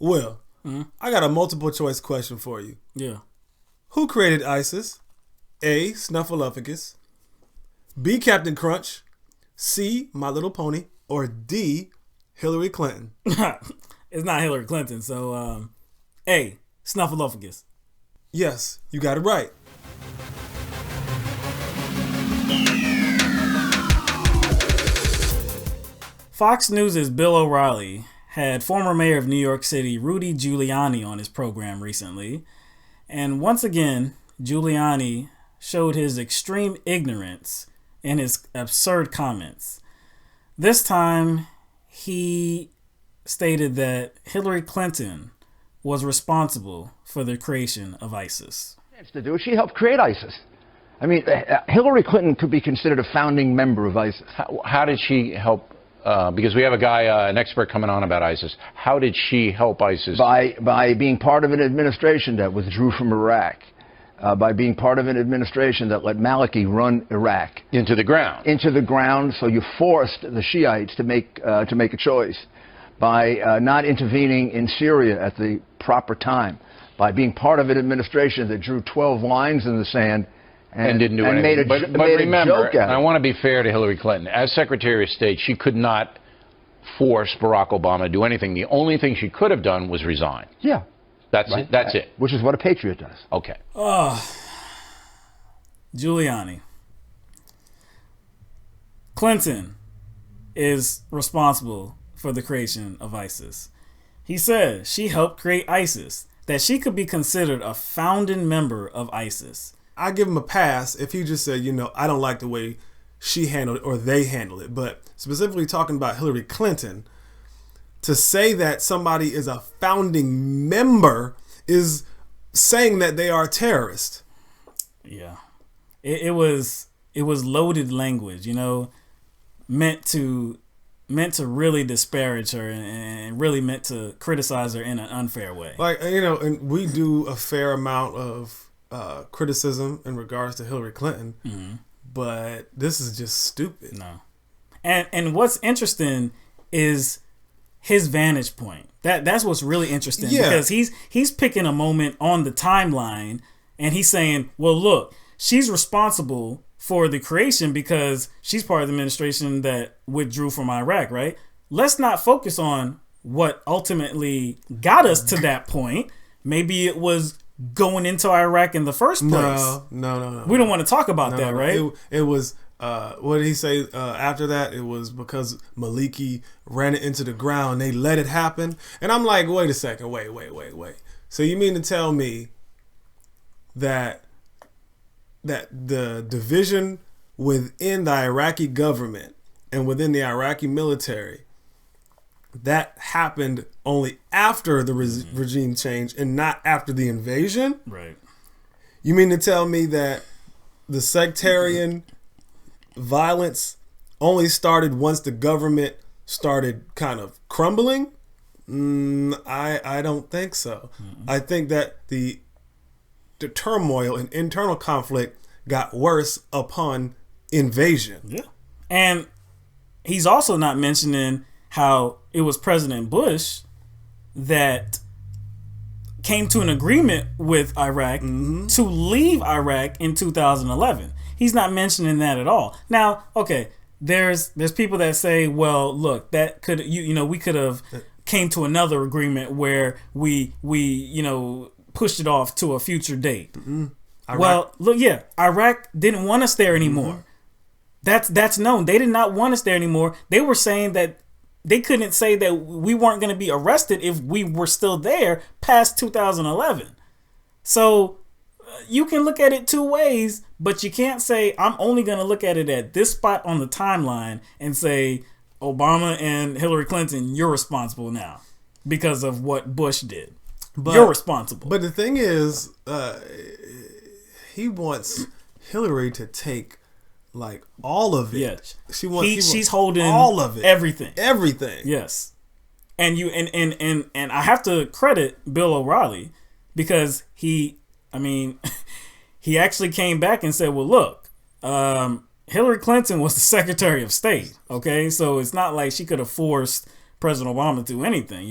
Will, I got a multiple choice question for you. Yeah. Who created ISIS? A. Snuffleupagus. B. Captain Crunch. C. My Little Pony. Or D. Hillary Clinton. It's not Hillary Clinton, so A. Snuffleupagus. Yes, you got it right. Fox News' Bill O'Reilly had former mayor of New York City, Rudy Giuliani, on his program recently. And once again, Giuliani showed his extreme ignorance in his absurd comments. This time, he stated that Hillary Clinton was responsible for the creation of ISIS. To do it. She helped create ISIS. I mean, Hillary Clinton could be considered a founding member of ISIS. How did she help? Because we have a guy, an expert coming on about ISIS. How did she help ISIS? By being part of an administration that withdrew from Iraq. By being part of an administration that let Maliki run Iraq Into the ground. into the ground. So you forced the Shiites to make a choice. By not intervening in Syria at the proper time. By being part of an administration that drew 12 lines in the sand and didn't do anything. Made a, but made remember, a joke out and of I it. want to be fair to Hillary Clinton. As Secretary of State, she could not force Barack Obama to do anything. The only thing she could have done was resign. Yeah. That's Right. it. That's it. Which is what a patriot does. Okay. Giuliani. Clinton is responsible for the creation of ISIS. He says she helped create ISIS, that she could be considered a founding member of ISIS. I give him a pass if he just said, I don't like the way she handled it or they handled it. But specifically talking about Hillary Clinton, to say that somebody is a founding member is saying that they are a terrorist. Yeah. It was loaded language, meant to really disparage her and really meant to criticize her in an unfair way. Like, and we do a fair amount of criticism in regards to Hillary Clinton, but this is just stupid. No. And what's interesting is his vantage point. That's what's really interesting, because he's picking a moment on the timeline and he's saying, well, look, she's responsible for the creation because she's part of the administration that withdrew from Iraq, right? Let's not focus on what ultimately got us to that point. Maybe it was going into Iraq in the first place. No. We don't want to talk about that, right? It was, what did he say after that? It was because Maliki ran it into the ground. They let it happen. And I'm like, wait a second. Wait. So you mean to tell me that the division within the Iraqi government and within the Iraqi military, that happened only after the regime change and not after the invasion? Right. You mean to tell me that the sectarian violence only started once the government started kind of crumbling? I don't think so. I think that the turmoil and internal conflict got worse upon invasion. Yeah. And he's also not mentioning how it was President Bush that came to an agreement with Iraq to leave Iraq in 2011. He's not mentioning that at all. Now, okay, there's people that say, well, look, that could we could have came to another agreement where we pushed it off to a future date. Well, look, Iraq didn't want us there anymore. That's known. They did not want us there anymore. They were saying that they couldn't say that we weren't going to be arrested if we were still there past 2011. So you can look at it two ways, but you can't say I'm only going to look at it at this spot on the timeline and say Obama and Hillary Clinton, you're responsible now because of what Bush did. But you're responsible. But the thing is, he wants Hillary to take like all of it. Yes. She's holding all of it. Everything. Yes. And I have to credit Bill O'Reilly because he actually came back and said, well, look, Hillary Clinton was the Secretary of State. Okay. So it's not like she could have forced President Obama to do anything,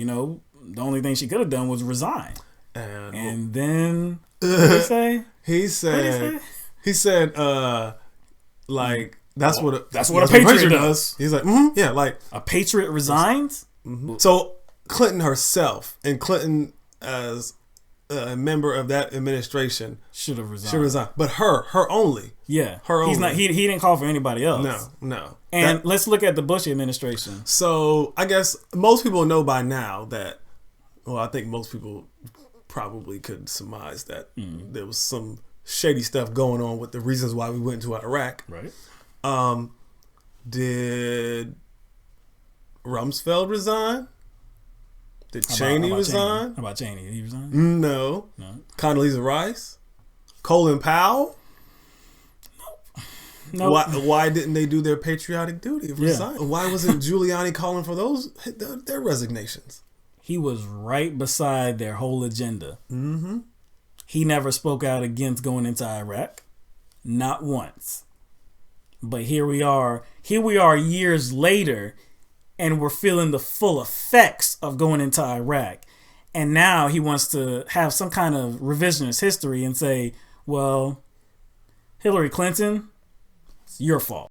the only thing she could have done was resign. And then what did he say? He said, like that's what a patriot does. He's like, yeah, like a patriot resigns. So Clinton herself and Clinton as a member of that administration should have resigned. But her only. Yeah, her only. Not. He didn't call for anybody else. No. And let's look at the Bush administration. So I guess most people know by now that. Well, I think most people probably could surmise that there was some shady stuff going on with the reasons why we went to Iraq. Right. Did Rumsfeld resign? Did Cheney resign? How about Cheney? Did he resign? No. Condoleezza Rice? Colin Powell? No. Why didn't they do their patriotic duty of resign? Yeah. Why wasn't Giuliani calling for their resignations? He was right beside their whole agenda. Mm-hmm. He never spoke out against going into Iraq. Not once. But here we are years later, and we're feeling the full effects of going into Iraq. And now he wants to have some kind of revisionist history and say, well, Hillary Clinton, it's your fault.